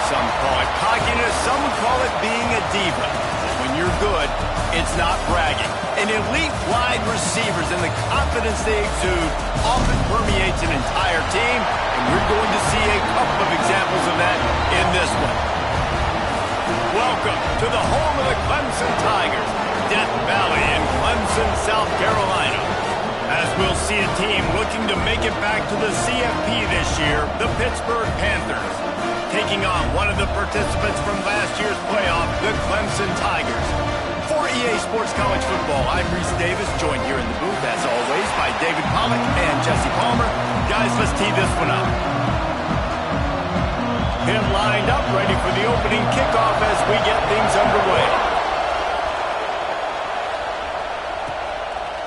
some call it cockiness, some call it being a diva. When you're good, it's not bragging. And elite wide receivers and the confidence they exude often permeates an entire team, and we're going to see a couple of examples of that in this one. Welcome to the home of the Clemson Tigers, Death Valley in Clemson, South Carolina. As we'll see a team looking to make it back to the CFP this year, the Pittsburgh Panthers, taking on one of the participants from last year's playoff, the Clemson Tigers. For EA Sports College Football, I'm Reese Davis, joined here in the booth, as always, by David Pollack and Jesse Palmer. Guys, let's tee this one up. Him lined up, ready for the opening kickoff as we get things underway.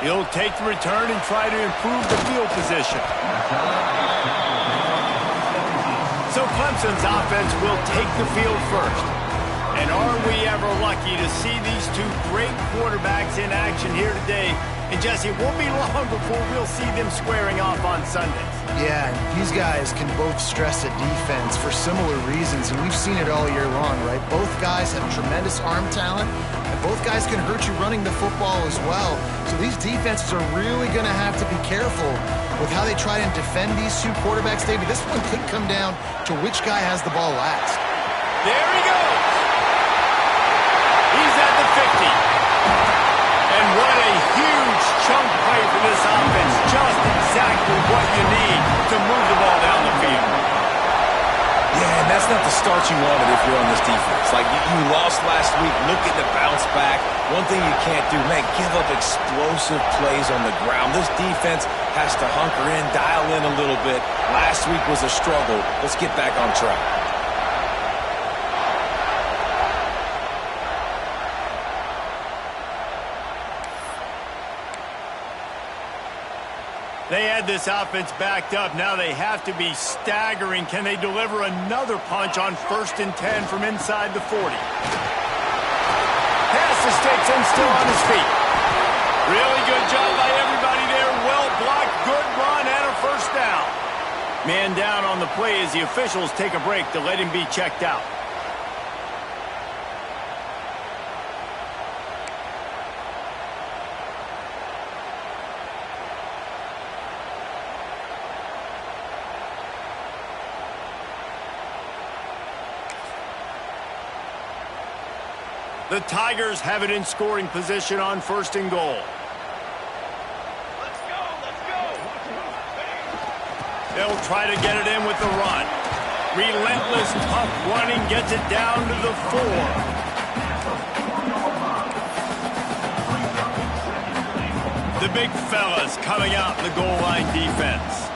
He'll take the return and try to improve the field position. So Clemson's offense will take the field first. And are we ever lucky to see these two great quarterbacks in action here today? And Jesse, it won't be long before we'll see them squaring off on Sundays. Yeah, and these guys can both stress a defense for similar reasons, and we've seen it all year long, right? Both guys have tremendous arm talent, and both guys can hurt you running the football as well. So these defenses are really going to have to be careful with how they try and defend these two quarterbacks. David, this one could come down to which guy has the ball last. There he goes. He's at the 50. And what a huge chunk play for this offense. Just exactly what you need to move the ball down the field. Yeah, and that's not the start you wanted if you're on this defense. Like, you lost last week, looking to bounce back. One thing you can't do, man, give up explosive plays on the ground. This defense has to hunker in, dial in a little bit. Last week was a struggle. Let's get back on track. They had this offense backed up. Now they have to be staggering. Can they deliver another punch on 1st and 10 from inside the 40? Pass to Stetson, still on his feet. Really good job by everybody there. Well blocked, good run, and a first down. Man down on the play as the officials take a break to let him be checked out. The Tigers have it in scoring position on 1st and goal. Let's go, let's go. They'll try to get it in with the run. Relentless, tough running gets it down to the 4. The big fellas coming out in the goal line defense.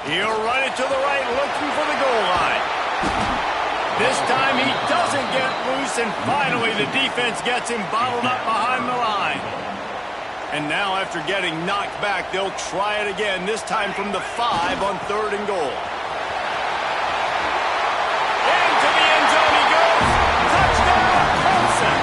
He'll run it to the right, looking for the goal line. This time he doesn't get loose, and finally the defense gets him bottled up behind the line. And now after getting knocked back, they'll try it again, this time from the 5 on 3rd and goal. Into the end zone he goes. Touchdown, Clemson.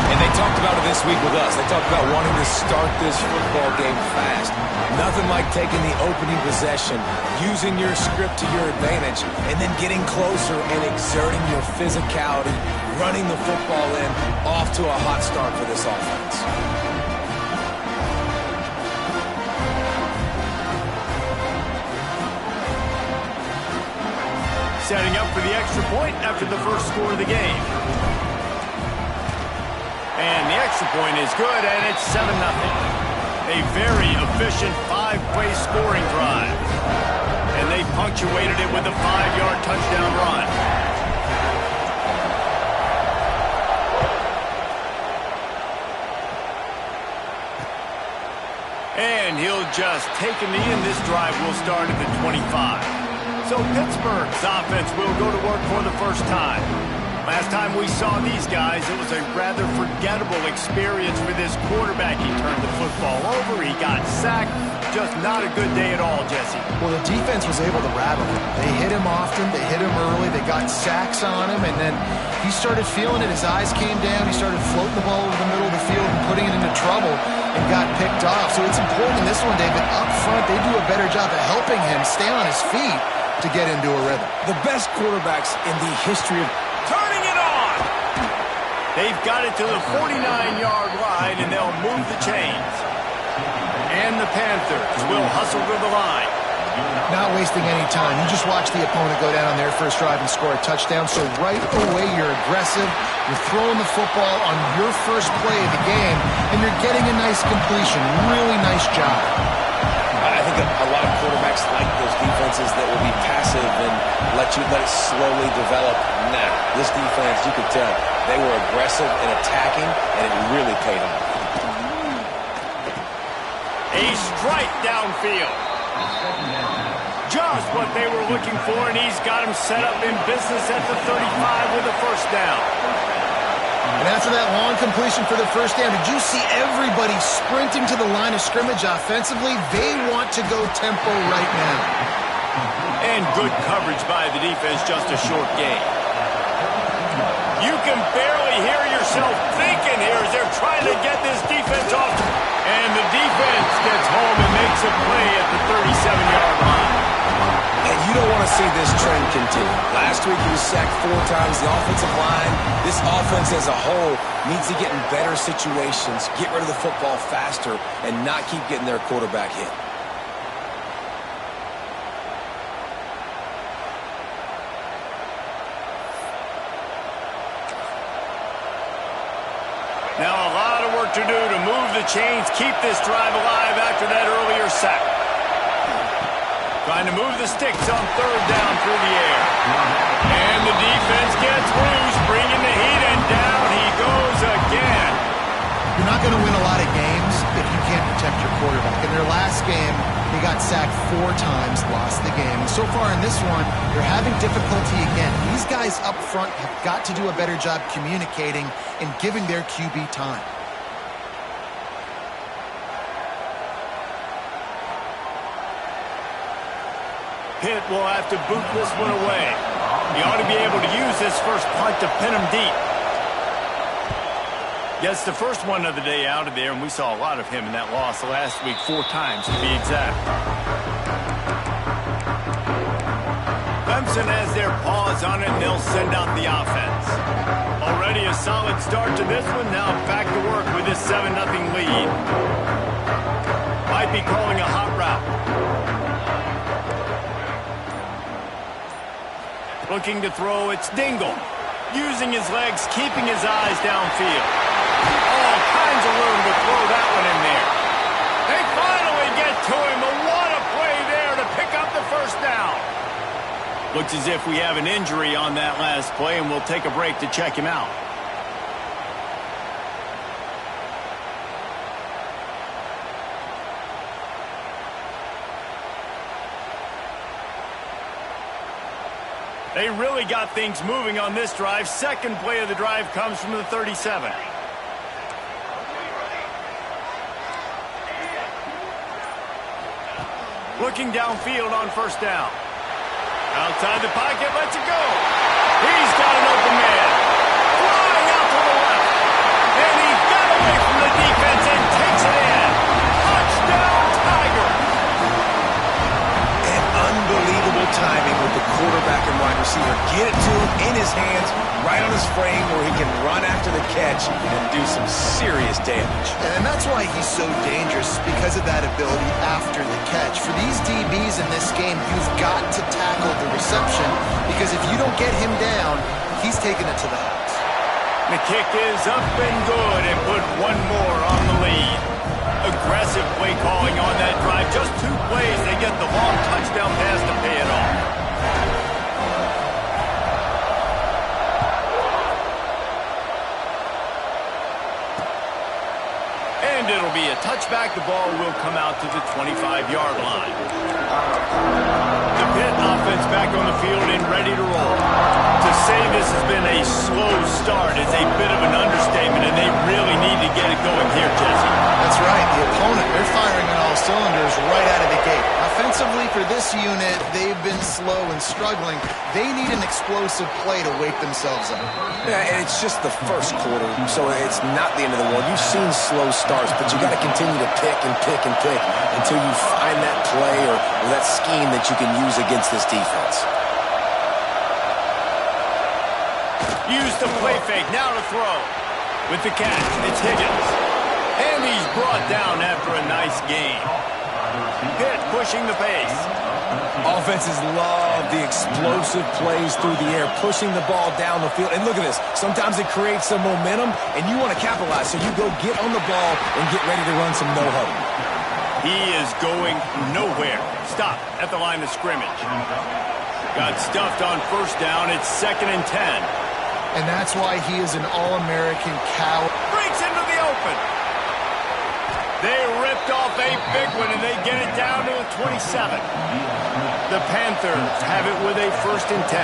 And they talked about it this week with us. They talked about wanting to start this football game fast. Nothing like taking the opening possession, using your script to your advantage, and then getting closer and exerting your physicality, running the football in, off to a hot start for this offense. Setting up for the extra point after the first score of the game. And the extra point is good, and it's 7-0. A very efficient 5-play scoring drive. And they punctuated it with a 5-yard touchdown run. And he'll just take a knee, and this drive will start at the 25. So Pittsburgh's offense will go to work for the first time. Last time we saw these guys, it was a rather forgettable experience for this quarterback. He turned the football over, he got sacked. Just not a good day at all, Jesse. Well, the defense was able to rattle him. They hit him often, they hit him early, they got sacks on him, and then he started feeling it. His eyes came down, he started floating the ball over the middle of the field and putting it into trouble and got picked off. So it's important in this one, David, up front, they do a better job of helping him stay on his feet to get into a rhythm. The best quarterbacks in the history of turning it on. They've got it to the 49-yard line, and they'll move the chains. And the Panthers will hustle to the line. Not wasting any time. You just watch the opponent go down on their first drive and score a touchdown. So right away, you're aggressive. You're throwing the football on your first play of the game, and you're getting a nice completion. Really nice job. I think a lot of quarterbacks like those defenses that will be passive and let it slowly develop. Nah, this defense, you could tell, they were aggressive and attacking, and it really paid off. A strike downfield. Just what they were looking for, and he's got him set up in business at the 35 with a first down. And after that long completion for the first down, did you see everybody sprinting to the line of scrimmage offensively? They want to go tempo right now. And good coverage by the defense, just a short gain. You can barely hear yourself thinking here as they're trying to get this defense off. And the defense gets home and makes a play at the 37-yard line. And you don't want to see this trend continue. Last week he was sacked 4 times. The offensive line, this offense as a whole, needs to get in better situations, get rid of the football faster, and not keep getting their quarterback hit. Now a lot of work to do to move the chains, keep this drive alive after that earlier sack. Trying to move the sticks on third down through the air. And the defense gets loose, bringing the heat, and down he goes again. You're not going to win a lot of games if you can't protect your quarterback. In their last game, they got sacked 4 times, lost the game. And so far in this one, they're having difficulty again. These guys up front have got to do a better job communicating and giving their QB time. Pitt will have to boot this one away. He ought to be able to use this first punt to pin him deep. Gets the first one of the day out of there, and we saw a lot of him in that loss last week, 4 times to be exact. Clemson has their paws on it, and they'll send out the offense. Already a solid start to this one. Now back to work with this 7-0 lead. Might be calling a hot route. Looking to throw, it's Dingle. Using his legs, keeping his eyes downfield. All kinds of room to throw that one in there. They finally get to him, but what a play there to pick up the first down. Looks as if we have an injury on that last play, and we'll take a break to check him out. They really got things moving on this drive. Second play of the drive comes from the 37. Looking downfield on first down. Outside the pocket, lets it go. He's got an open man. Flying out to the left. And he got away from the defense and takes it in. Touchdown, Tiger. And unbelievable timing with the quarterback and wide receiver. Get it to him in his hands, right on his frame where he can run after the catch and do some serious damage. And that's why he's so dangerous, because of that ability after the catch. For these DBs in this game, you've got to tackle the reception, because if you don't get him down, he's taking it to the house. The kick is up and good, and put one more on the lead. Aggressive play calling on that drive. Just 2 plays, they get the long touchdown pass to pay it off. And And it'll be a touchback. The ball will come out to the 25-yard line. The Pitt offense back on the field and ready to roll. To say this has been a slow start is a bit of an understatement, and they really need to get it going here, Jesse. That's right. The opponent, they're firing on all cylinders right out of the gate. Offensively for this unit, they've been slow and struggling. They need an explosive play to wake themselves up. Yeah, and it's just the first quarter, so it's not the end of the world. You've seen slow starts, but you got to continue to pick and pick and pick until you find that play or that scheme that you can use against this defense. Use the play fake, now to throw. With the catch, it's Higgins. And he's brought down after a nice gain. Pitt pushing the pace. Offenses love the explosive plays through the air, pushing the ball down the field. And look at this. Sometimes it creates some momentum, and you want to capitalize. So you go get on the ball and get ready to run some no-huddle. He is going nowhere. Stop at the line of scrimmage. Got stuffed on first down. It's 2nd and 10. And that's why he is an All-American cow. Breaks into the open. They ripped off a big one, and they get it down to the 27. The Panthers have it with a 1st and 10.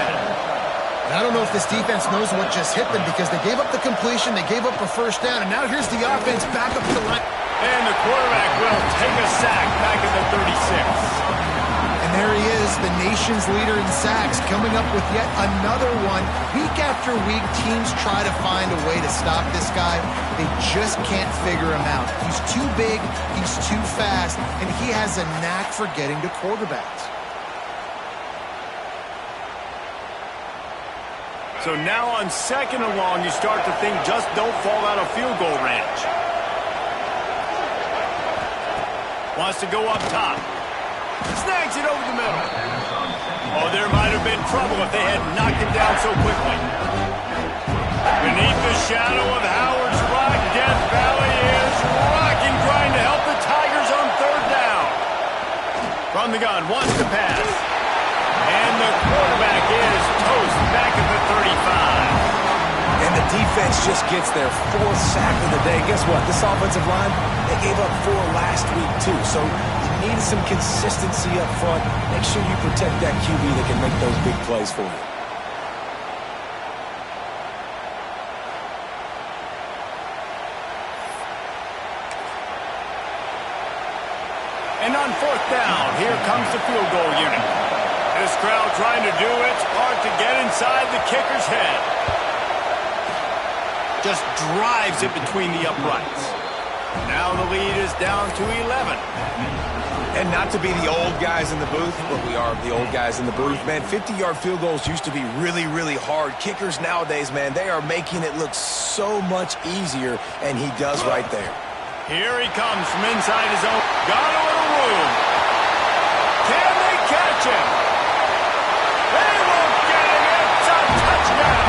And I don't know if this defense knows what just hit them because they gave up the completion, they gave up a first down, and now here's the offense back up to the line. And the quarterback will take a sack back at the 36. And there he is, the nation's leader in sacks, coming up with yet another one. Week after week, teams try to find a way to stop this guy. They just can't figure him out. He's too big, he's too fast, and he has a knack for getting to quarterbacks. So now on 2nd and long, you start to think just don't fall out of field goal range. Wants to go up top. Snags it over the middle. Oh, there might have been trouble if they had knocked him down so quickly. Beneath the shadow of Howard's Rock, Death Valley is rocking, trying to help the Tigers on 3rd down. From the gun, wants to pass. And the quarterback is toast back at the 35. And the defense just gets their 4th sack of the day. Guess what? This offensive line, they gave up 4 last week too. So you need some consistency up front. Make sure you protect that QB that can make those big plays for you. And on 4th down, here comes the field goal unit. This crowd trying to do its part to get inside the kicker's head. Just drives it between the uprights. Now the lead is down to 11. And not to be the old guys in the booth, but we are the old guys in the booth, man. 50-yard field goals used to be really, really hard. Kickers nowadays, man, they are making it look so much easier, and he does right there. Here he comes from inside his own. Got a little room. Can they catch him? They won't get him. It's a touchdown.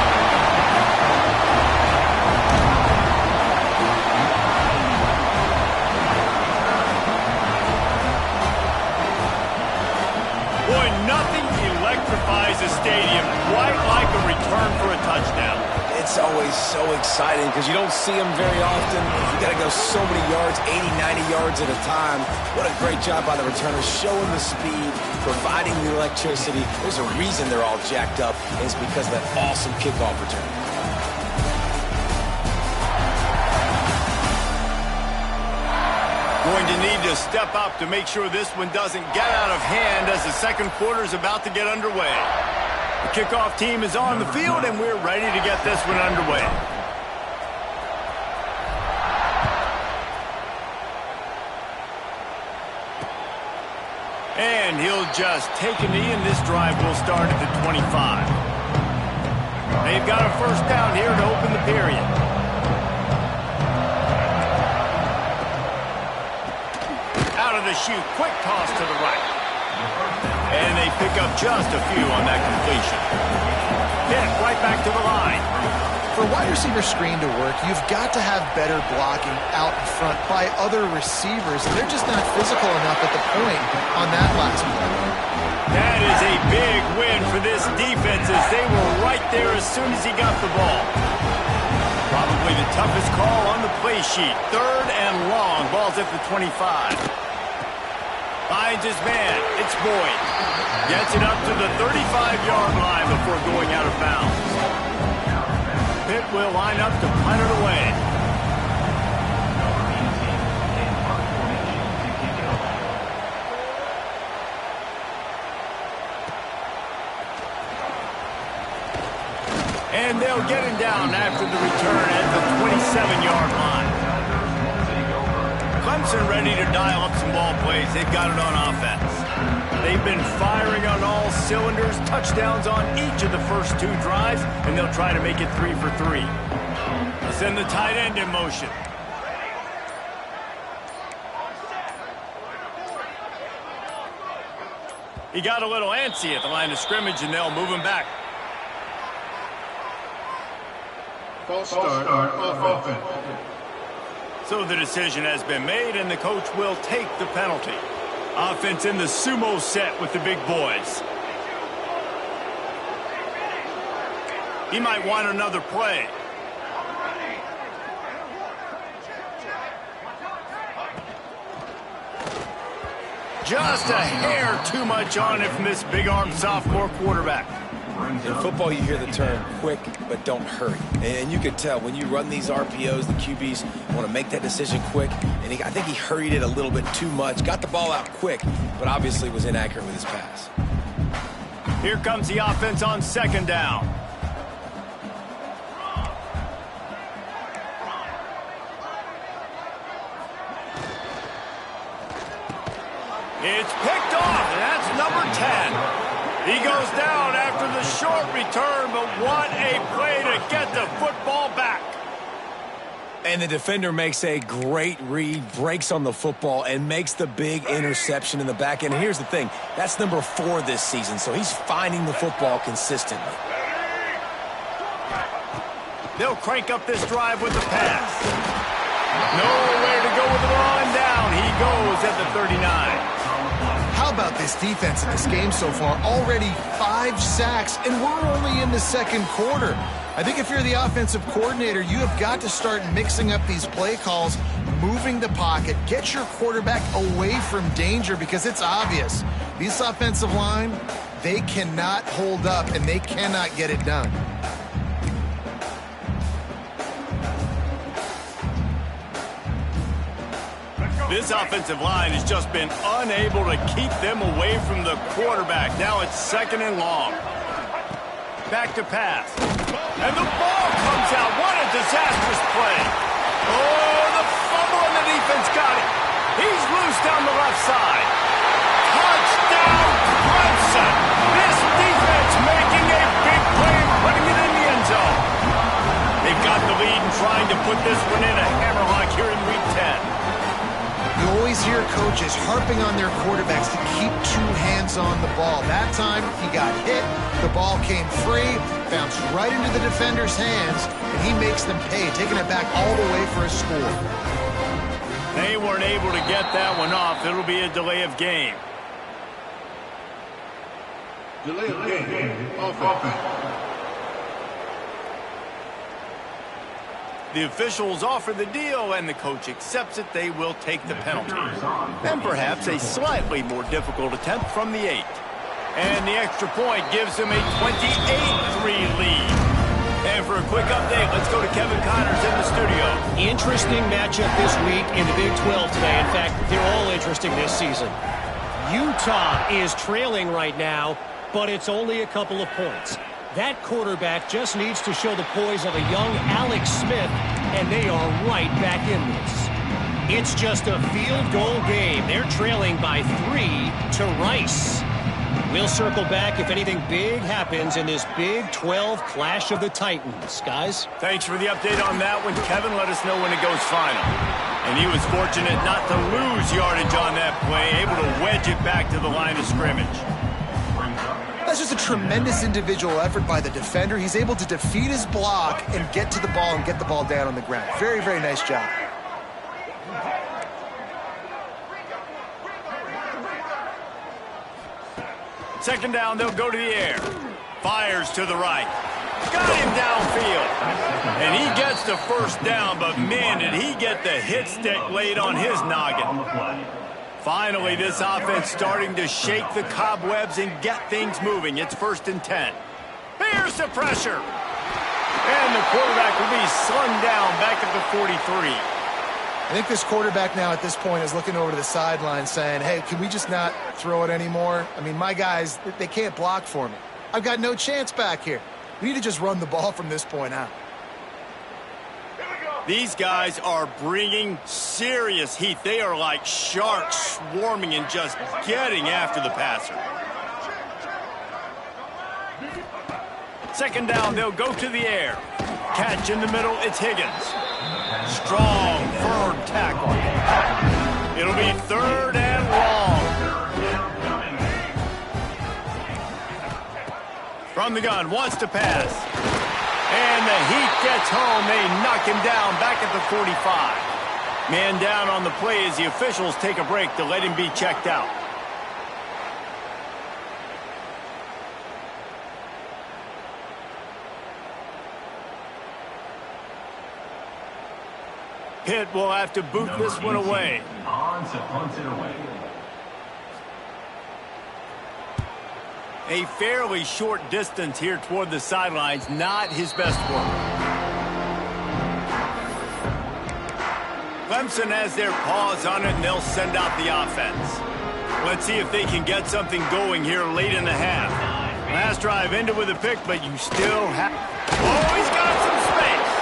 Boy, nothing electrifies a stadium quite like a return for a touchdown. It's always so exciting because you don't see them very often. You got to go so many yards, 80, 90 yards at a time. What a great job by the returners, showing the speed, providing the electricity. There's a reason they're all jacked up, and it's because of that awesome kickoff return. Going to need to step up to make sure this one doesn't get out of hand as the second quarter is about to get underway. The kickoff team is on the field, and we're ready to get this one underway. And he'll just take a knee, and this drive will start at the 25. They've got a first down here to open the period. Out of the chute, quick toss to the right. And they pick up just a few on that completion. Pitt right back to the line. For a wide receiver screen to work, you've got to have better blocking out in front by other receivers. They're just not physical enough at the point on that last play. That is a big win for this defense as they were right there as soon as he got the ball. Probably the toughest call on the play sheet. 3rd and long. Ball's at the 25. Finds his man. It's Boyd. Gets it up to the 35-yard line before going out of bounds. Pitt will line up to punt it away. And they'll get him down after the return at the 27-yard line. Clemson ready to dial up some ball plays. They've got it on offense. They've been firing on all cylinders, touchdowns on each of the first 2 drives, and they'll try to make it 3 for 3. They'll send the tight end in motion. He got a little antsy at the line of scrimmage, and they'll move him back. False start off offense. So the decision has been made, and the coach will take the penalty. Offense in the sumo set with the big boys. He might want another play. Just a hair too much on it from this big-armed sophomore quarterback. In football, you hear the term quick, but don't hurry. And you can tell when you run these RPOs, the QBs want to make that decision quick. And I think he hurried it a little bit too much. Got the ball out quick, but obviously was inaccurate with his pass. Here comes the offense on 2nd down. It's picked off, and that's number 10. He goes down after the short return, but what a play to get the football back. And the defender makes a great read, breaks on the football, and makes the big interception in the back end. And here's the thing, that's number 4 this season, so he's finding the football consistently. They'll crank up this drive with the pass. Nowhere to go with the ball, and down he goes at the 39. How about this defense in this game so far? Already 5 sacks, and we're only in the 2nd quarter. I think if you're the offensive coordinator, you have got to start mixing up these play calls, moving the pocket, get your quarterback away from danger, because it's obvious. These offensive line, they cannot hold up, and they cannot get it done. This offensive line has just been unable to keep them away from the quarterback. Now it's 2nd and long. Back to pass. And the ball comes out. What a disastrous play. Oh, the fumble, and the defense got it. He's loose down the left side. Touchdown, Clemson. This defense making a big play and putting it in the end zone. They've got the lead and trying to put this one in a hammerlock here in week 10. You always hear coaches harping on their quarterbacks to keep 2 hands on the ball. That time, he got hit, the ball came free, bounced right into the defender's hands, and he makes them pay, taking it back all the way for a score. They weren't able to get that one off. It'll be a delay of game. Delay of game. Offense. The officials offer the deal, and the coach accepts it. They will take the penalty. And perhaps a slightly more difficult attempt from the 8. And the extra point gives them a 28-3 lead. And for a quick update, let's go to Kevin Connors in the studio. Interesting matchup this week in the Big 12 today. In fact, they're all interesting this season. Utah is trailing right now, but it's only a couple of points. That quarterback just needs to show the poise of a young Alex Smith, and they are right back in this. It's just a field goal game. They're trailing by 3 to Rice. We'll circle back if anything big happens in this Big 12 Clash of the Titans. Guys? Thanks for the update on that one. Kevin, let us know when it goes final. And he was fortunate not to lose yardage on that play, able to wedge it back to the line of scrimmage. That's just a tremendous individual effort by the defender. He's able to defeat his block and get to the ball and get the ball down on the ground. Very, very nice job. Second down, they'll go to the air. Fires to the right. Got him downfield. And he gets the first down, but man, did he get the hit stick laid on his noggin. Finally, this offense starting to shake the cobwebs and get things moving. It's 1st and 10. Here's the pressure. And the quarterback will be slung down back at the 43. I think this quarterback now at this point is looking over to the sideline saying, hey, can we just not throw it anymore? I mean, my guys, they can't block for me. I've got no chance back here. We need to just run the ball from this point out. These guys are bringing serious heat. They are like sharks swarming and just getting after the passer. 2nd down, they'll go to the air. Catch in the middle, it's Higgins. Strong, firm tackle. It'll be 3rd and long. From the gun, wants to pass. And the heat gets home. They knock him down back at the 45. Man down on the play as the officials take a break to let him be checked out. Pitt will have to boot this one away. A fairly short distance here toward the sidelines, not his best work. Clemson has their paws on it, and they'll send out the offense. Let's see if they can get something going here late in the half. Last drive ended with a pick, but you still have... Oh, he's got some space.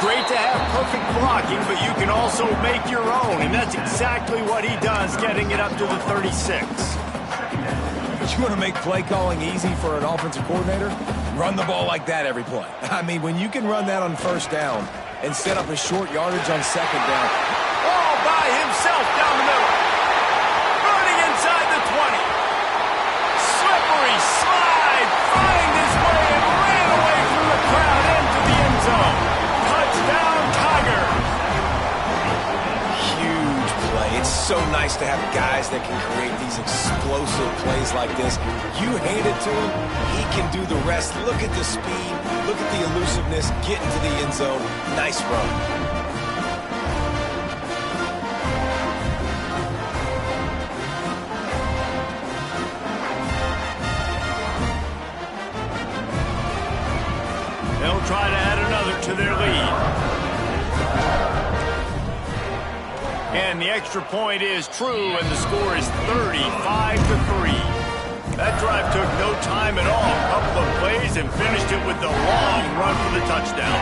Great to have perfect blocking, but you can also make your own, and that's exactly what he does, getting it up to the 36. You want to make play calling easy for an offensive coordinator? Run the ball like that every play. I mean, when you can run that on 1st down and set up a short yardage on 2nd down. All by himself down the middle. Running inside the 20. Slippery slide. Find his way and ran away from the crowd into the end zone. Touchdown, Tigers. Huge play. It's so nice to have guys that can create these explosive plays like this. You hand it to him, he can do the rest. Look at the speed, look at the elusiveness, get into the end zone. Nice run. They'll try to add another to their lead. And the extra point is true, and the score is 35-3. That drive took no time at all. A couple of plays and finished it with the long run for the touchdown.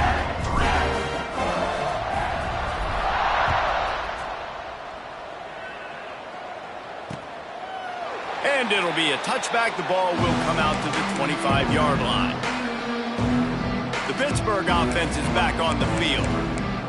And it'll be a touchback. The ball will come out to the 25-yard line. The Pittsburgh offense is back on the field.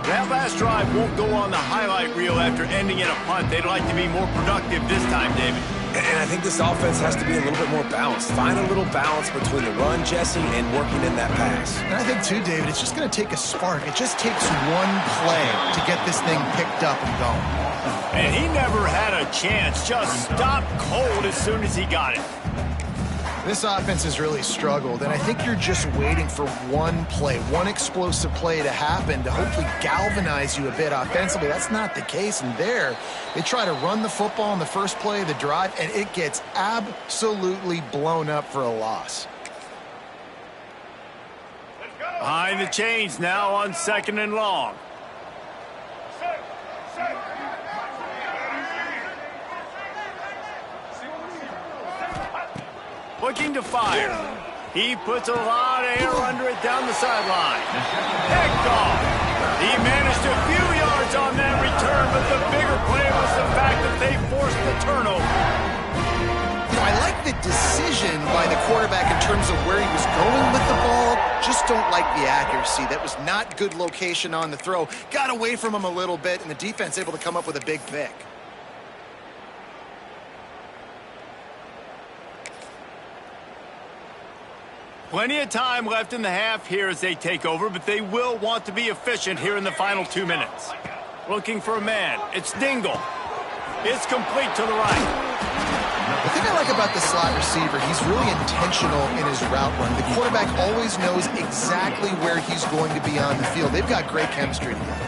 That last drive won't go on the highlight reel after ending in a punt. They'd like to be more productive this time, David. And I think this offense has to be a little bit more balanced. Find a little balance between the run, Jesse, and working in that pass. And I think, too, David, it's just going to take a spark. It just takes one play to get this thing picked up and going. And he never had a chance. Just stopped cold as soon as he got it. This offense has really struggled, and I think you're just waiting for one play, one explosive play to happen to hopefully galvanize you a bit offensively. That's not the case, and there they try to run the football on the first play of the drive, and it gets absolutely blown up for a loss. Behind the chains now on 2nd and long. Looking to fire. He puts a lot of air under it down the sideline. Picked off. He managed a few yards on that return, but the bigger play was the fact that they forced the turnover. You know, I like the decision by the quarterback in terms of where he was going with the ball. Just don't like the accuracy. That was not good location on the throw. Got away from him a little bit, and the defense able to come up with a big pick. Plenty of time left in the half here as they take over, but they will want to be efficient here in the final 2 minutes. Looking for a man. It's Dingle. It's complete to the right. The thing I like about the slot receiver, he's really intentional in his route run. The quarterback always knows exactly where he's going to be on the field. They've got great chemistry together.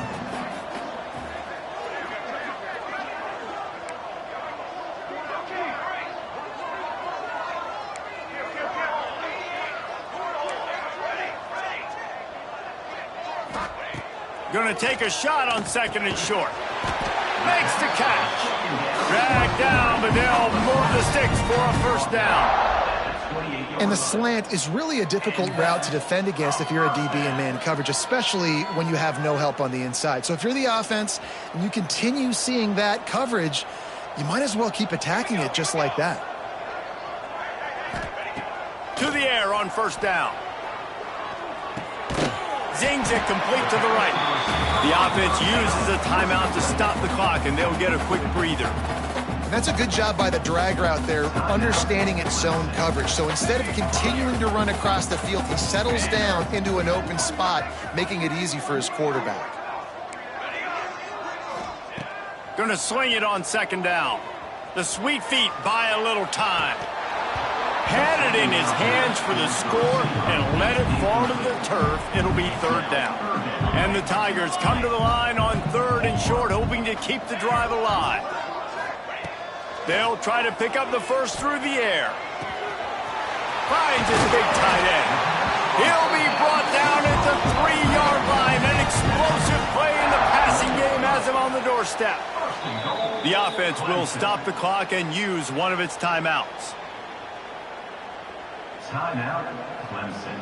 Going to take a shot on 2nd and short. Makes the catch. Dragged down, but they'll move the sticks for a first down. And the slant is really a difficult route to defend against if you're a DB in man coverage, especially when you have no help on the inside. So if you're the offense and you continue seeing that coverage, you might as well keep attacking it just like that. To the air on first down. Zings it complete to the right. The offense uses a timeout to stop the clock, and they'll get a quick breather. And that's a good job by the drag route there, understanding its zone coverage. So instead of continuing to run across the field, he settles down into an open spot, making it easy for his quarterback. Going to swing it on 2nd down. The sweet feet buy a little time. Had it in his hands for the score and let it fall to the turf. It'll be 3rd down. And the Tigers come to the line on 3rd and short, hoping to keep the drive alive. They'll try to pick up the first through the air. Finds his big tight end. He'll be brought down at the 3-yard line. An explosive play in the passing game has him on the doorstep. The offense will stop the clock and use one of its timeouts. Timeout, Clemson.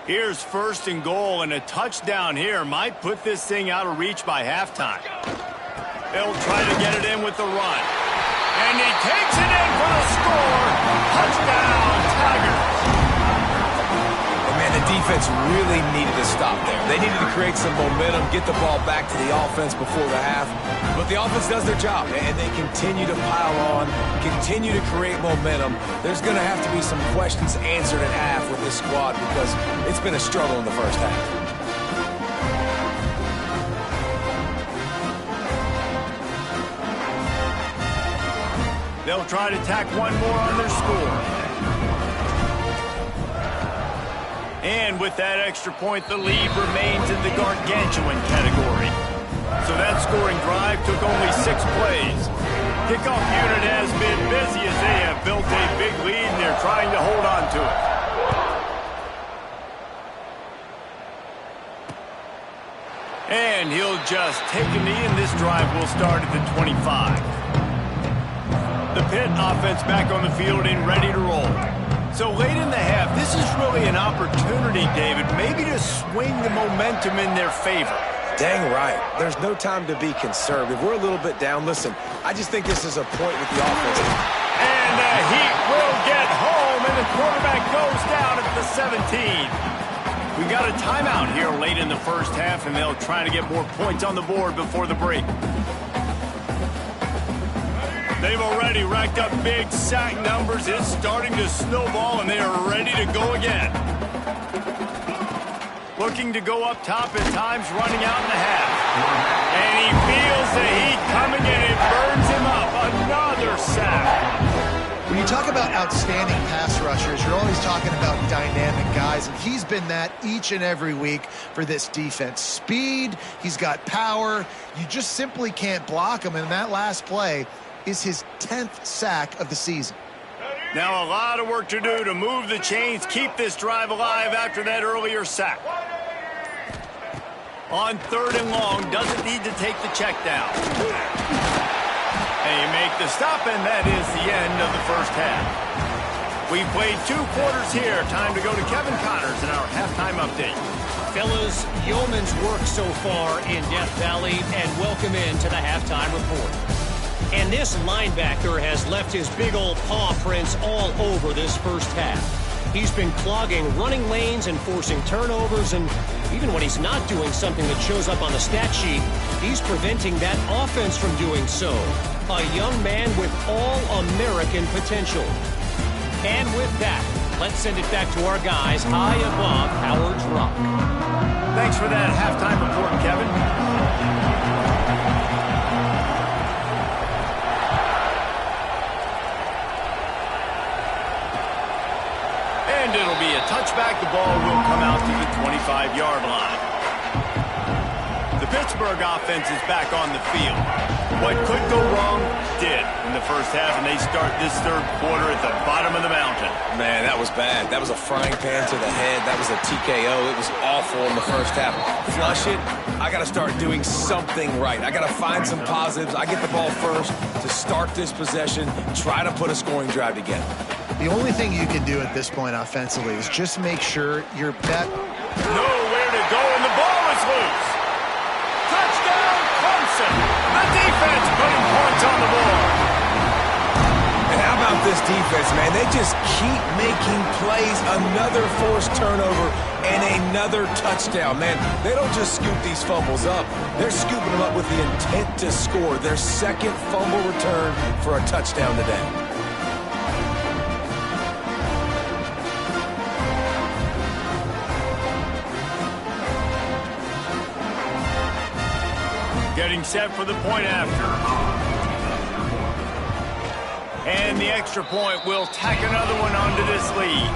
Here's 1st and goal, and a touchdown here might put this thing out of reach by halftime. They'll try to get it in with the run. And he takes it in for the score. Touchdown, Tigers. And man, the defense really needed to stop there. They needed to create some momentum, get the ball back to the offense before the half. But the offense does their job, and they continue to pile on, continue to create momentum. There's going to have to be some questions answered at half with this squad because it's been a struggle in the first half. They'll try to tack one more on their score. And with that extra point, the lead remains in the gargantuan category. So that scoring drive took only 6 plays. Kickoff unit has been busy as they have built a big lead, and they're trying to hold on to it. And he'll just take a knee, and this drive will start at the 25. The Pitt offense back on the field and ready to roll. So late in the half, this is really an opportunity, David, maybe to swing the momentum in their favor. Dang right. There's no time to be conservative. We're a little bit down. Listen, I just think this is a point with the offense. And the Heat will get home, and the quarterback goes down at the 17. We got a timeout here late in the first half, and they'll try to get more points on the board before the break. They've already racked up big sack numbers. It's starting to snowball, and they are ready to go again. Looking to go up top at times, running out in the half. And he feels the heat coming, and it burns him up. Another sack. When you talk about outstanding pass rushers, you're always talking about dynamic guys, and he's been that each and every week for this defense. Speed, he's got power. You just simply can't block him, and that last play is his 10th sack of the season. Now a lot of work to do to move the chains, keep this drive alive after that earlier sack. On 3rd and long, doesn't need to take the check down. They make the stop, and that is the end of the first half. We've played 2 quarters here. Time to go to Kevin Connors in our halftime update. Fellas, yeoman's work so far in Death Valley, and welcome into the halftime report. And this linebacker has left his big old paw prints all over this first half. He's been clogging running lanes and forcing turnovers, and even when he's not doing something that shows up on the stat sheet, he's preventing that offense from doing so. A young man with all-American potential. And with that, let's send it back to our guys high above Howard's Rock. Thanks for that halftime report, Kevin. back, the ball will come out to the 25-yard line. The Pittsburgh offense is back on the field. What could go wrong did in the first half, and they start this third quarter at the bottom of the mountain. Man, that was bad. That was a frying pan to the head. That was a TKO. It was awful in the first half. Flush it. I got to start doing something right. I got to find some positives. I get the ball first to start this possession, try to put a scoring drive together. The only thing you can do at this point offensively is just make sure your bet. Nowhere to go, and the ball is loose. Touchdown, Clemson. The defense putting points on the board. And how about this defense, man? They just keep making plays. Another forced turnover and another touchdown, man. They don't just scoop these fumbles up. They're scooping them up with the intent to score. Their second fumble return for a touchdown today. Getting set for the point after. And the extra point will tack another one onto this lead.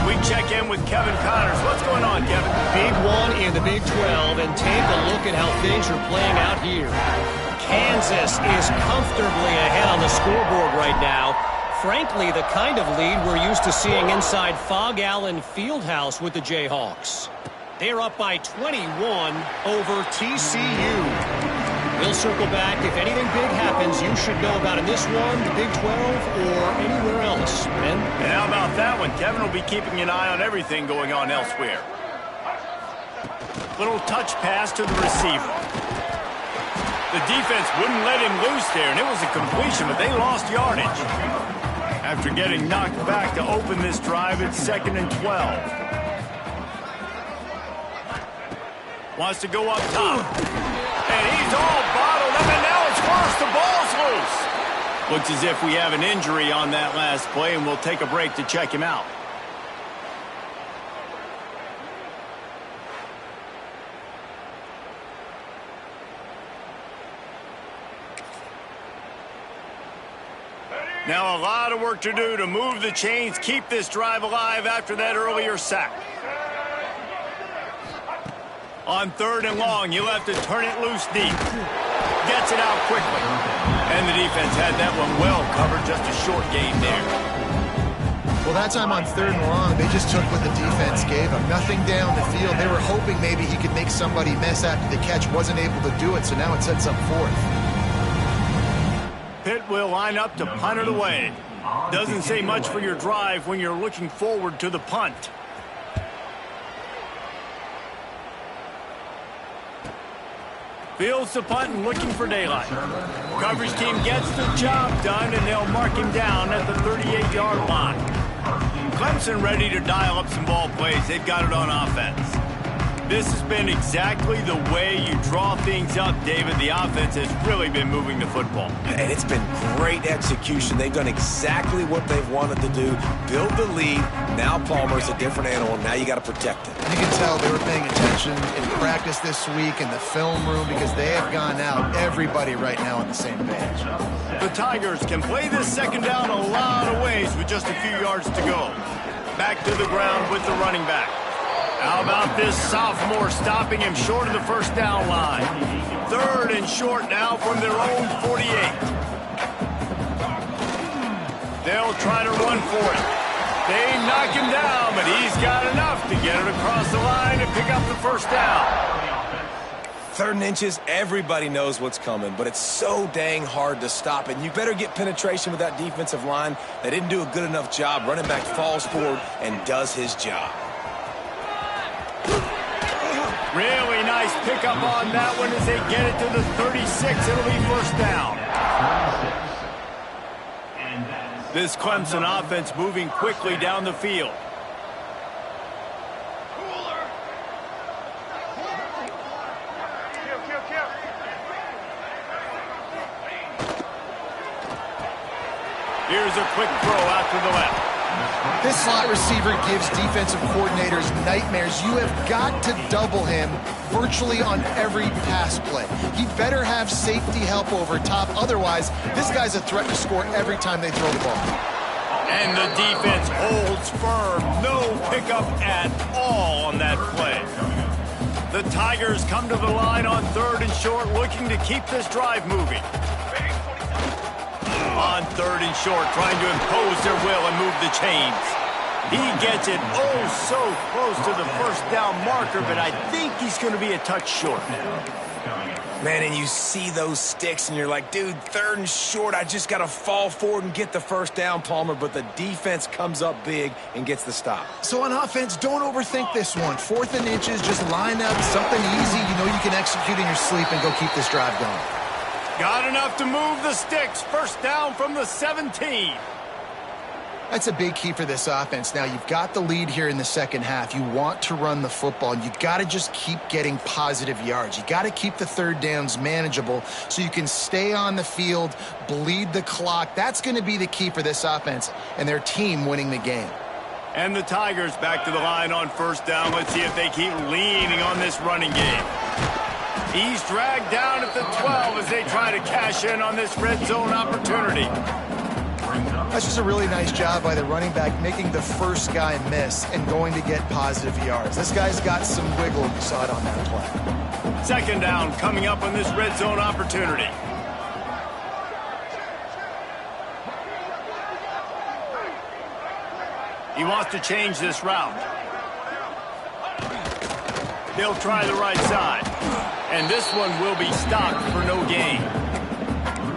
We check in with Kevin Connors. What's going on, Kevin? Big one in the Big 12, and take a look at how things are playing out here. Kansas is comfortably ahead on the scoreboard right now. Frankly, the kind of lead we're used to seeing inside Fog Allen Fieldhouse with the Jayhawks. They're up by 21 over TCU. We'll circle back. If anything big happens, you should know about in this one, the Big 12, or anywhere else. Ben? And how about that one? Kevin will be keeping an eye on everything going on elsewhere. Little touch pass to the receiver. The defense wouldn't let him loose there, and it was a completion, but they lost yardage. After getting knocked back to open this drive, it's 2nd and 12. Wants to go up top. And he's all bottled up, and now it's worse. The ball's loose. Looks as if we have an injury on that last play, and we'll take a break to check him out. Now a lot of work to do to move the chains, keep this drive alive after that earlier sack. On 3rd and long, you'll have to turn it loose deep. Gets it out quickly. And the defense had that one well covered, just a short gain there. Well, that time on 3rd and long, they just took what the defense gave them. Nothing down the field. They were hoping maybe he could make somebody miss after the catch. Wasn't able to do it, so now it sets up 4th. Pitt will line up to punt it away. Doesn't say much for your drive when you're looking forward to the punt. Fields the punt and looking for daylight. Coverage team gets the job done, and they'll mark him down at the 38-yard line. Clemson ready to dial up some ball plays. They've got it on offense. This has been exactly the way you draw things up, David. The offense has really been moving the football. And it's been great execution. They've done exactly what they've wanted to do. Build the lead. Now Palmer's a different animal. Now you got to protect it. You can tell they were paying attention in practice this week in the film room because they have gone out, everybody right now on the same page. The Tigers can play this second down a lot of ways with just a few yards to go. Back to the ground with the running back. How about this sophomore stopping him short of the first down line? 3rd and short now from their own 48. They'll try to run for it. They knock him down, but he's got enough to get it across the line and pick up the first down. 3rd and inches, everybody knows what's coming, but it's so dang hard to stop. And you better get penetration with that defensive line. They didn't do a good enough job. Running back falls forward and does his job. Really nice pickup on that one as they get it to the 36. It'll be first down. This Clemson offense moving quickly down the field. Here's a quick throw out to the left. This slot receiver gives defensive coordinators nightmares. You have got to double him virtually on every pass play. He better have safety help over top. Otherwise, this guy's a threat to score every time they throw the ball. And the defense holds firm. No pickup at all on that play. The Tigers come to the line on 3rd and short, looking to keep this drive moving. On 3rd and short, trying to impose their will and move the chains. He gets it so close to the first down marker, but I think he's going to be a touch short. Man, and you see those sticks, and you're like, dude, 3rd and short, I just got to fall forward and get the first down, Palmer, but the defense comes up big and gets the stop. So on offense, don't overthink this one. 4th and inches, just line up something easy you know you can execute in your sleep and go keep this drive going. Got enough to move the sticks. First down from the 17. That's a big key for this offense. Now, you've got the lead here in the second half. You want to run the football, and you got to just keep getting positive yards. You got to keep the 3rd downs manageable so you can stay on the field, bleed the clock. That's going to be the key for this offense and their team winning the game. And the Tigers back to the line on 1st down. Let's see if they keep leaning on this running game. He's dragged down at the 12 as they try to cash in on this red zone opportunity. That's just a really nice job by the running back, making the first guy miss and going to get positive yards. This guy's got some wiggle. You saw it on that play. 2nd down coming up on this red zone opportunity. He wants to change this route. They'll try the right side. And this one will be stopped for no gain.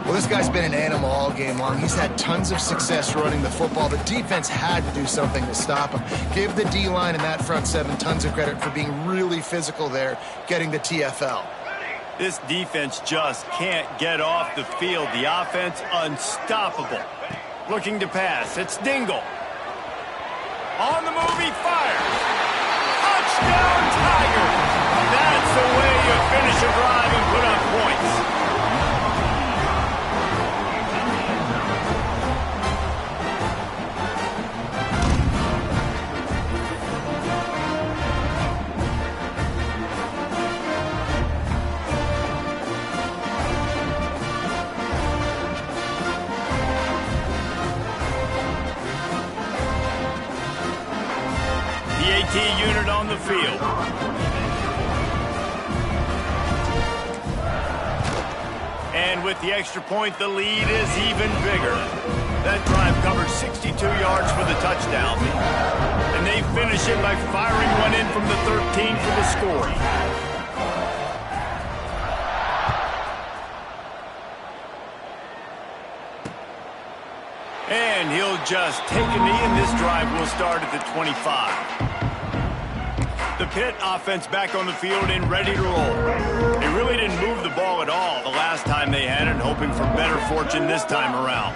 Well, this guy's been an animal all game long. He's had tons of success running the football. The defense had to do something to stop him. Give the D-line and that front 7 tons of credit for being really physical there, getting the TFL. This defense just can't get off the field. The offense unstoppable. Looking to pass. It's Dingle. On the move, he fires. Touchdown, Tigers! That's the way you finish a drive and put up points. Unit on the field. And with the extra point, the lead is even bigger. That drive covered 62 yards for the touchdown. And they finish it by firing one in from the 13 for the score. And he'll just take a knee, and this drive will start at the 25. The Pitt offense back on the field and ready to roll. They really didn't move the ball at all the last time they had it, hoping for better fortune this time around.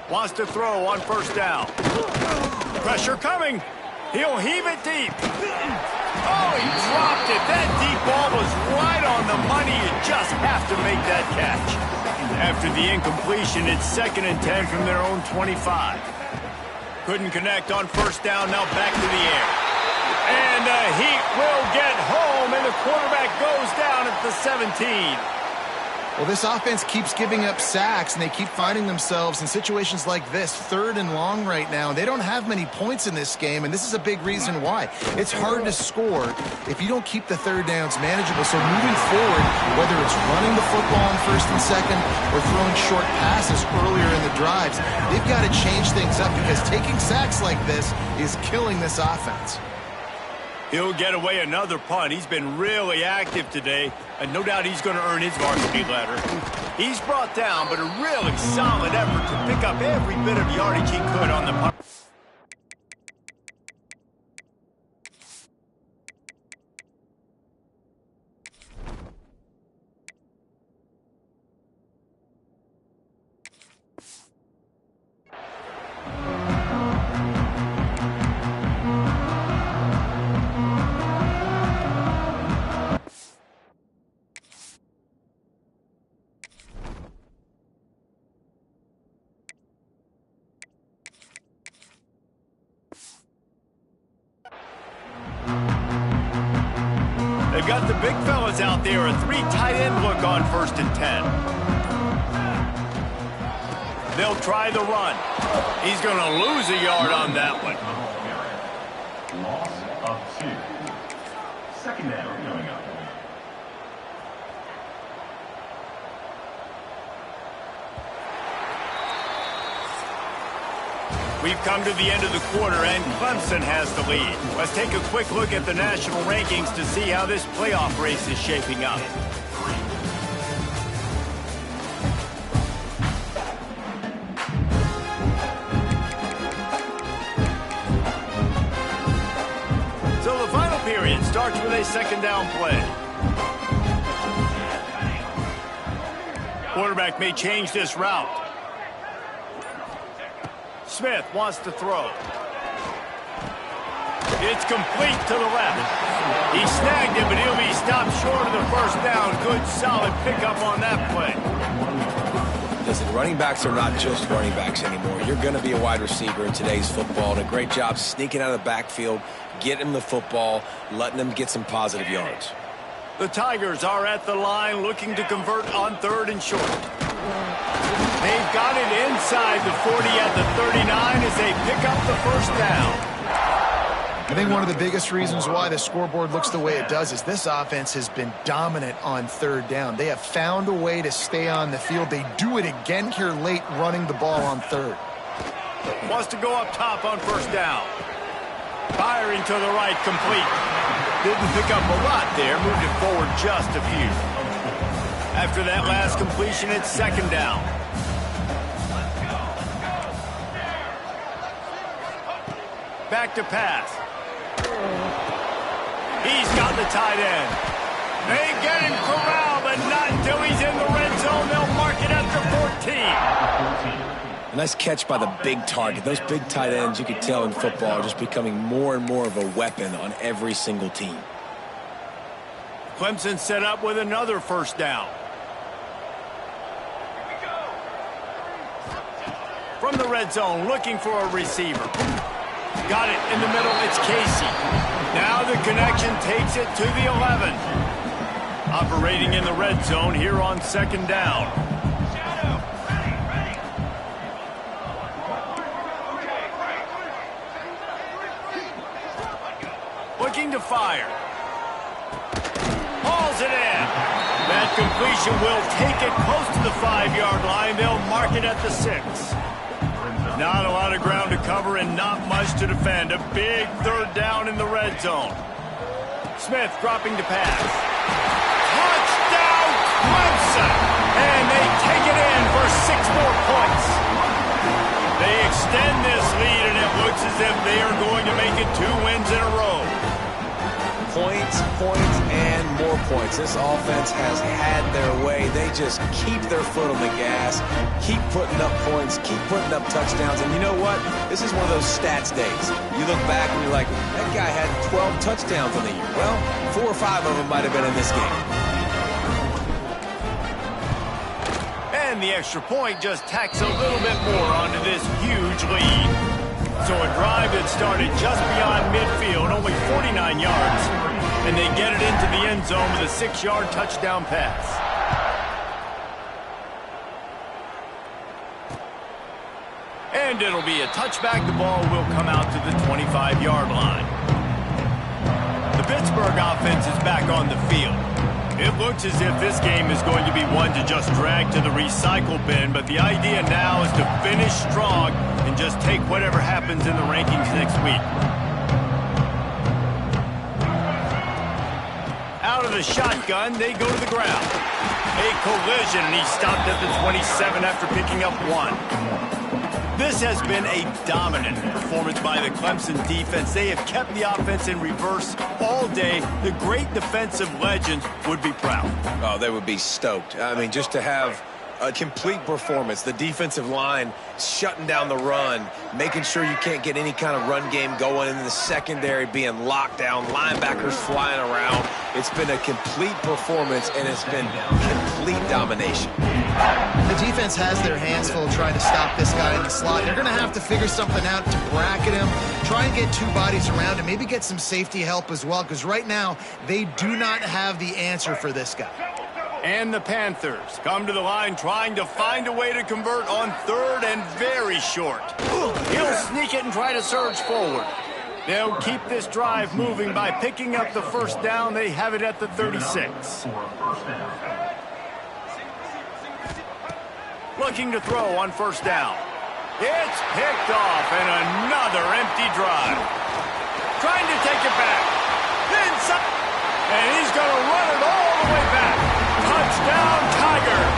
Wants to throw on 1st down. Pressure coming. He'll heave it deep. Oh, he dropped it. That deep ball was right on the money. You just have to make that catch. After the incompletion, it's 2nd and 10 from their own 25. Couldn't connect on 1st down, now back to the air. And the Heat will get home, and the quarterback goes down at the 17. Well, this offense keeps giving up sacks, and they keep finding themselves in situations like this, 3rd and long right now. They don't have many points in this game, and this is a big reason why. It's hard to score if you don't keep the 3rd downs manageable. So moving forward, whether it's running the football on 1st and 2nd or throwing short passes earlier in the drives, they've got to change things up because taking sacks like this is killing this offense. He'll get away another punt. He's been really active today, and no doubt he's going to earn his varsity letter. He's brought down, but a really solid effort to pick up every bit of yardage he could on the punt. They've got the big fellas out there, a 3 tight end look on 1st and 10. They'll try the run. He's going to lose a yard on that one. Loss of 2. Second down coming up. We've come to the end of the quarter, and Clemson has the lead. Let's take a quick look at the national rankings to see how this playoff race is shaping up. So the final period starts with a second down play. Quarterback may change this route. Smith wants to throw. It's complete to the left. He snagged it, but he'll be stopped short of the first down. Good, solid pickup on that play. Listen, running backs are not just running backs anymore. You're going to be a wide receiver in today's football. And a great job sneaking out of the backfield, getting him the football, letting them get some positive yards. The Tigers are at the line looking to convert on 3rd and short. They've got it inside the 40 at the 39 as they pick up the first down. I think one of the biggest reasons why the scoreboard looks the way it does is this offense has been dominant on 3rd down. They have found a way to stay on the field. They do it again here late running the ball on 3rd. Wants to go up top on 1st down. Firing to the right, complete. Didn't pick up a lot there, moved it forward just a few. After that last completion, it's 2nd down. Back to pass. He's got the tight end. They get him corralled, but not until he's in the red zone. They'll mark it after 14. Nice catch by the big target. Those big tight ends, you can tell in football, are just becoming more and more of a weapon on every single team. Clemson set up with another 1st down. From the red zone, looking for a receiver. Got it in the middle, it's Casey. Now the connection takes it to the 11. Operating in the red zone here on 2nd down. Looking to fire. Hauls it in. That completion will take it close to the 5-yard line. They'll mark it at the 6. Not a lot of ground to cover and not much to defend. A big 3rd down in the red zone. Smith dropping to pass. Touchdown, Clemson! And they take it in for 6 more points. They extend this lead, and it looks as if they are going to make it 2 wins in a row. Points, points, and more points. This offense has had their way. They just keep their foot on the gas, keep putting up points, keep putting up touchdowns. And you know what? This is one of those stats days. You look back and you're like, that guy had 12 touchdowns on the year. Well, 4 or 5 of them might have been in this game. And the extra point just tacks a little bit more onto this huge lead. So a drive that started just beyond midfield, only 49 yards, and they get it into the end zone with a 6-yard touchdown pass. And it'll be a touchback. The ball will come out to the 25-yard line. The Pittsburgh offense is back on the field. It looks as if this game is going to be one to just drag to the recycle bin, but the idea now is to finish strong and just take whatever happens in the rankings next week. Out of the shotgun, they go to the ground. A collision, and he stopped at the 27 after picking up 1. This has been a dominant performance by the Clemson defense. They have kept the offense in reverse all day. The great defensive legends would be proud. Oh, they would be stoked. I mean, just to have a complete performance. The defensive line shutting down the run, making sure you can't get any kind of run game going, in the secondary being locked down, linebackers flying around. It's been a complete performance, and it's been complete domination. The defense has their hands full trying to stop this guy in the slot. They're going to have to figure something out to bracket him, try and get 2 bodies around him, maybe get some safety help as well, because right now they do not have the answer for this guy. And the Panthers come to the line trying to find a way to convert on third and very short. He'll sneak it and try to surge forward. They'll keep this drive moving by picking up the first down. They have it at the 36. Looking to throw on first down. It's picked off and another empty drive. Trying to take it back. And he's going to run it all the way back. Touchdown, Tigers.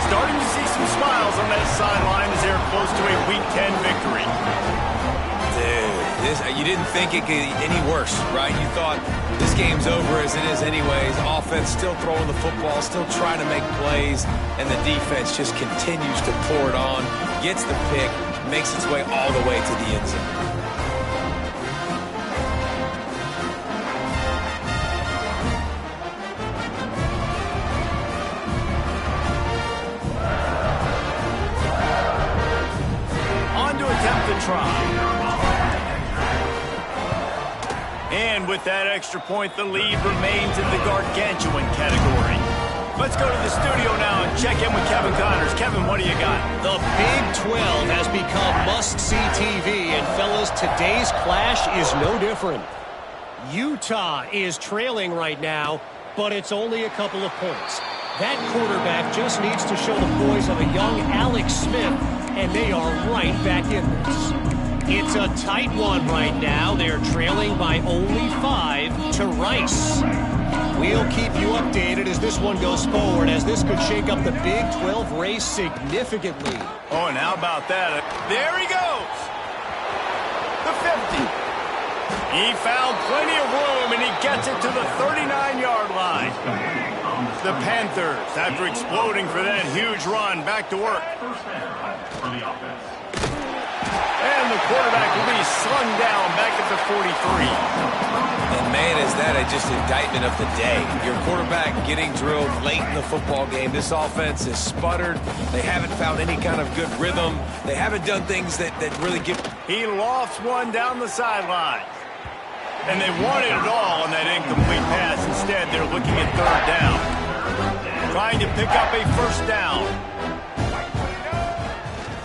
Starting to see some smiles on that sideline as they're close to a Week 10 victory. Dude, you didn't think it could get any worse, right? You thought this game's over as it is anyways. Offense still throwing the football, still trying to make plays, and the defense just continues to pour it on, gets the pick, makes its way all the way to the end zone. And with that extra point, the lead remains in the gargantuan category. Let's go to the studio now and check in with Kevin Connors. Kevin, what do you got? The Big 12 has become must-see TV, and fellas, today's clash is no different. Utah is trailing right now, but it's only a couple of points. That quarterback just needs to show the poise of a young Alex Smith, and they are right back in this. It's a tight one right now. They're trailing by only 5 to Rice. We'll keep you updated as this one goes forward, as this could shake up the Big 12 race significantly. Oh, and how about that? There he goes. The 50. He found plenty of room, and he gets it to the 39-yard line. The Panthers, after exploding for that huge run, back to work. For the offense. And the quarterback will be slung down back at the 43. And man, is that just indictment of the day. Your quarterback getting drilled late in the football game. This offense is sputtered. They haven't found any kind of good rhythm. They haven't done things that really give. He lofts one down the sideline. And they wanted it all on that incomplete pass. Instead, they're looking at third down. Trying to pick up a first down.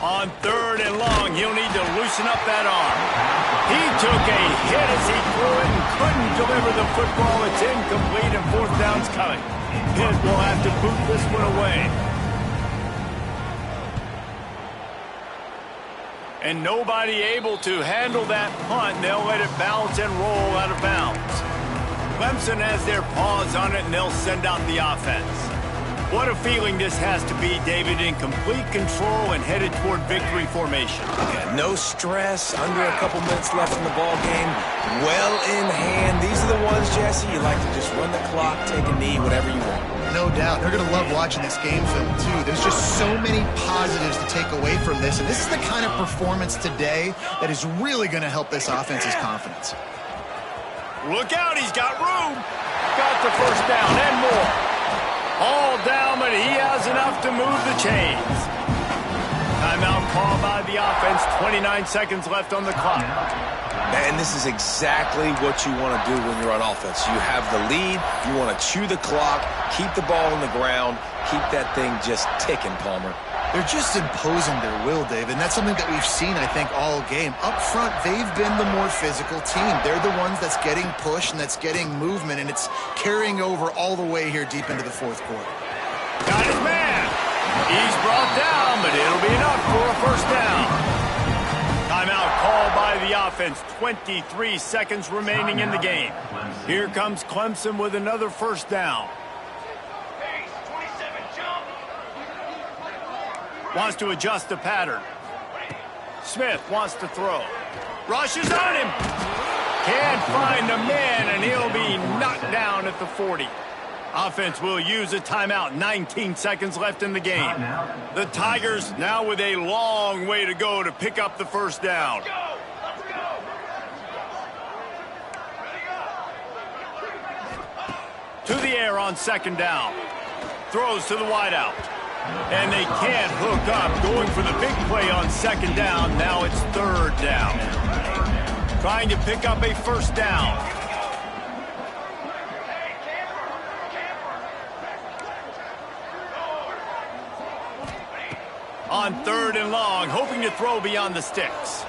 On third and long, he'll need to loosen up that arm. He took a hit as he threw it and couldn't deliver the football. It's incomplete and fourth down's coming. Pitt will have to boot this one away. And nobody able to handle that punt. They'll let it bounce and roll out of bounds. Clemson has their paws on it, and they'll send out the offense. What a feeling this has to be, David, in complete control and headed toward victory formation. Yeah, no stress, under a couple minutes left in the ball game, well in hand. These are the ones, Jesse, you like to just run the clock, take a knee, whatever you want. No doubt. They're going to love watching this game film, too. There's just so many positives to take away from this, and this is the kind of performance today that is really going to help this offense's confidence. Look out, he's got room. Got the first down and more. All down, but he has enough to move the chains. Timeout called by the offense. 29 seconds left on the clock. And this is exactly what you want to do when you're on offense. You have the lead. You want to chew the clock, keep the ball on the ground, keep that thing just ticking, Palmer. They're just imposing their will, David, and that's something that we've seen, I think, all game. Up front, they've been the more physical team. They're the ones that's getting pushed and that's getting movement, and it's carrying over all the way here deep into the fourth quarter. Got his man. He's brought down, but it'll be enough for a first down. Timeout called by the offense. 23 seconds remaining in the game. Here comes Clemson with another first down. Wants to adjust the pattern. Smith wants to throw. Rushes on him. Can't find the man, and he'll be knocked down at the 40. Offense will use a timeout. 19 seconds left in the game. The Tigers now with a long way to go to pick up the first down. To the air on second down. Throws to the wideout. And they can't hook up. Going for the big play on second down. Now it's third down. Trying to pick up a first down. On 3rd and long, hoping to throw beyond the sticks.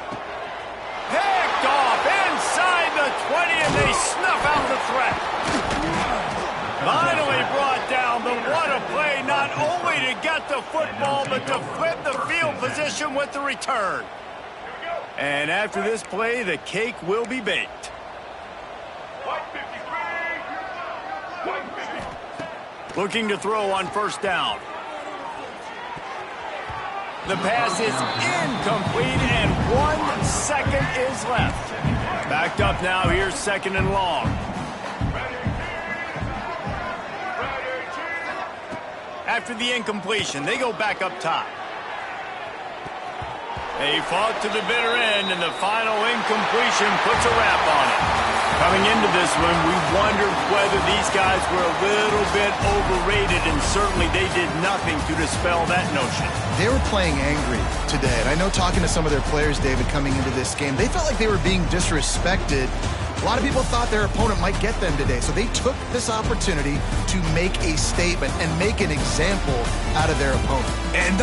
Picked off inside the 20, and they snuff out the threat. Finally brought down, but what a play, not only to get the football, but to flip the field position with the return. And after this play, the cake will be baked. Looking to throw on 1st down. The pass is incomplete, and 1 second is left. Backed up now, here's 2nd and long. After the incompletion, they go back up top. They fought to the bitter end, and the final incompletion puts a wrap on it. Coming into this one, we wondered whether these guys were a little bit overrated, and certainly they did nothing to dispel that notion. They were playing angry today, and I know talking to some of their players, David, coming into this game, they felt like they were being disrespected. A lot of people thought their opponent might get them today, so they took this opportunity to make a statement and make an example out of their opponent. And